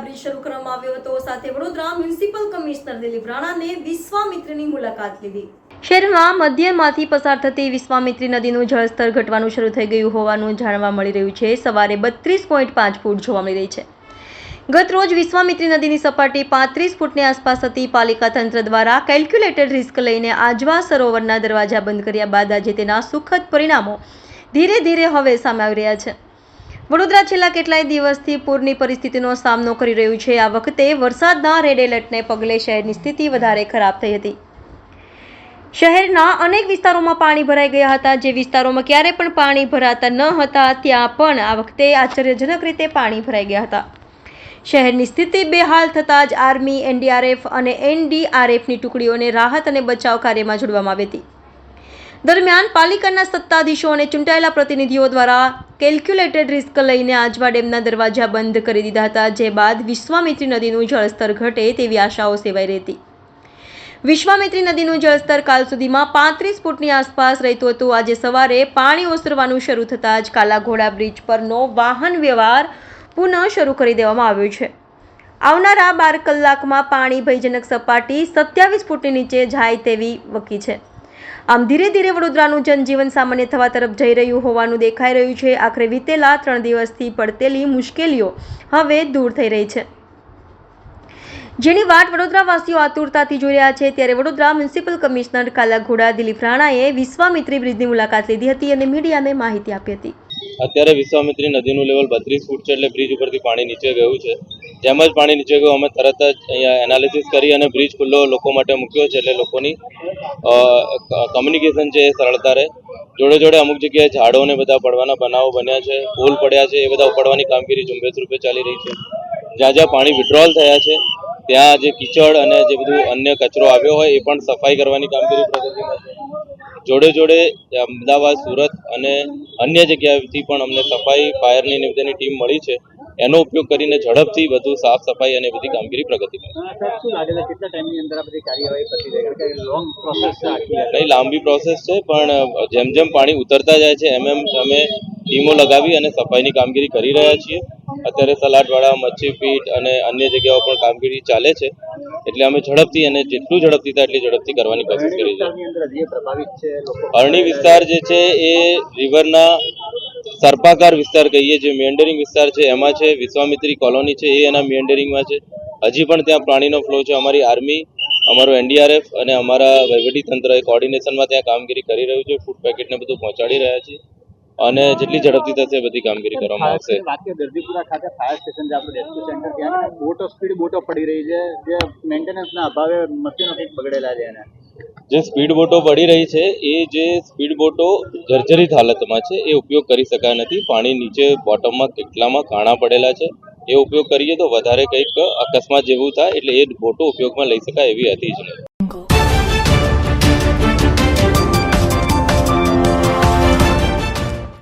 Bridge શરૂ કરવામાં આવ્યો હતો। સાથે વડોદરા મ્યુનિસિપલ કમિશનર દિલીપ રાણાને વિશ્વામિત્રીની મુલાકાત લીધી। શહેરમાં મધ્યમાંથી પસાર થતી વિશ્વામિત્રી નદીનું જળસ્તર ઘટવાનું શરૂ થઈ ગયું હોવાનું જાણવા મળી રહ્યું છે। સવારે 32.5 ફૂટ જોવા મળી રહી છે। ગત રોજ વિશ્વામિત્રી નદીની સપાટી 35 ફૂટની આસપાસ હતી। પાલિકા તંત્ર દ્વારા કેલ્ક્યુલેટેડ રિસ્ક લઈને આજવા સરોવરના દરવાજા બંધ કર્યા બાદ આજે તેના સુખદ પરિણામો ધીરે ધીરે હવે સામે આવી રહ્યા છે। વડોદરા છેલ્લા કેટલાય દિવસથી પૂરની પરિસ્થિતિનો સામનો કરી રહ્યું છે। આ વખતે વરસાદના રેડ એલર્ટને પગલે શહેરની સ્થિતિ વધારે ખરાબ થઈ હતી। શહેરના અનેક વિસ્તારોમાં પાણી ભરાઈ ગયા હતા। જે વિસ્તારોમાં ક્યારે પણ પાણી ભરાતા ન હતા ત્યાં પણ આ વખતે આશ્ચર્યજનક રીતે પાણી ભરાઈ ગયા હતા। શહેરની સ્થિતિ બેહાલ થતાં જ આર્મી, એનડીઆરએફ અને એનડીઆરએફની ટુકડીઓને રાહત અને બચાવ કાર્યમાં જોડવામાં આવી હતી। દરમિયાન પાલિકાના સત્તાધીશો અને ચૂંટાયેલા પ્રતિનિધિઓ દ્વારા કેલ્ક્યુલેટેડ રિસ્ક લઈને આજવા ડેમના દરવાજા બંધ કરી દીધા હતા। જે બાદ વિશ્વામિત્રી નદીનું જળસ્તર ઘટે તેવી આશાઓ સેવાઈ રહી હતી। વિશ્વામિત્રી નદીનું જળસ્તર કાલ સુધીમાં 35 ફૂટની આસપાસ રહેતું હતું। આજે સવારે પાણી ઓસરવાનું શરૂ થતાં જ કાલાઘોડા બ્રિજ પરનો વાહન વ્યવહાર પુનઃ શરૂ કરી દેવામાં આવ્યો છે। આવનારા 12 કલાકમાં પાણી ભયજનક સપાટી 27 ફૂટની નીચે જાય તેવી વકી છે। આમ ધીરે ધીરે વડોદરાનું જનજીવન સામાન્ય થવા તરફ જઈ રહ્યું હોવાનું દેખાઈ રહ્યું છે। આખરે વીતેલા 3 દિવસથી પડતેલી મુશ્કેલીઓ હવે દૂર થઈ રહી છે, જેની વાટ વડોદરાવાસીઓ આતુરતાથી જોઈ રહ્યા છે। ત્યારે વડોદરા મ્યુનિસિપલ કમિશનર કાલાઘોડા દિલીપ રાણાએ વિશ્વામિત્રી બ્રિજની મુલાકાત લીધી હતી અને મીડિયાને માહિતી આપી હતી। અત્યારે વિશ્વામિત્રી નદીનું લેવલ 32 ફૂટ છે, એટલે બ્રિજ ઉપરથી પાણી નીચે ગયું છે। જેમ જ પાણી નીચે ગયું અમે તરત જ અહીંયા એનાલિસિસ કરી અને બ્રિજ ખુલ્લો લોકો માટે મૂક્યો છે, એટલે લોકોની કમ્યુનિકેશન છે એ સરળતા રહે। જોડે જોડે અમુક જગ્યાએ ઝાડો ને બધા પડવાના બનાવો બન્યા છે, પુલ પડ્યા છે, એ બધા ઉપાડવાની કામગીરી ઝુંબેશ રૂપે ચાલી રહી છે। જ્યાં જ્યાં પાણી વિડ્રોલ થયા છે ત્યાં જે કીચડ અને જે બધું અન્ય કચરો આવ્યો હોય એ પણ સફાઈ કરવાની કામગીરી પ્રગતિમાં છે। જોડે જોડે અમદાવાદ, સુરત અને અન્ય જગ્યાએથી પણ અમને સફાઈ ફાયરની ને બધાની ટીમ મળી છે। એનો ઉપયોગ કરીને ઝડપથી વધુ સાફ સફાઈ અને બધી કામગીરી પ્રગતિમાં છે। લાંબી પ્રોસેસ છે, પણ જેમ જેમ પાણી ઉતરતા જાય છે એમ એમ અમે ટીમો લગાવી અને સફાઈની કામગીરી કરી રહ્યા છીએ। અત્યારે સલાટવાડા, મચ્છીપીટ અને અન્ય જગ્યાઓ પર કામગીરી ચાલે છે, એટલે અમે ઝડપથી અને જેટલું ઝડપથી થાય એટલી ઝડપથી કરવાની કોશિશ કરી છે। અરણી વિસ્તાર જે છે એ રિવરના સર્પાકાર વિસ્તાર કહીએ, જે મિયન્ડરિંગ વિસ્તાર છે એમાં છે। વિશ્વામિત્રી કોલોની છે એ એના મિયન્ડરિંગમાં છે। હજી પણ ત્યાં પાણીનો ફ્લો છે। અમારી આર્મી, અમારું એનડીઆરએફ અને અમારા વહીવટીતંત્ર એ કોર્ડિનેશનમાં ત્યાં કામગીરી કરી રહ્યું છે। ફૂડ પેકેટને બધું પહોંચાડી રહ્યા છે અને જેટલી ઝડપથી થશે બધી કામગીરી કરવામાં આવશે। દર્દીપુરા ખાતે ફાયર સ્ટેશન છે, આપણું રેસ્ક્યુ સેન્ટર, ત્યાં બોટો સ્પીડ બોટો પડી રહી છે, જે મેન્ટેનન્સના અભાવે મશીનો કંઈક બગડેલા છે એના જે સ્પીડ બોટો પડી રહી છે એ જે સ્પીડ બોટો જર્જરિત હાલતમાં છે, એ ઉપયોગ કરી શકાય નથી। પાણી નીચે બોટમમાં કેટલામાં કાણા પડેલા છે, એ ઉપયોગ કરીએ તો વધારે કંઈક અકસ્માત જેવું થાય, એટલે એ બોટો ઉપયોગમાં લઈ શકાય એવી હતી જ નહીં।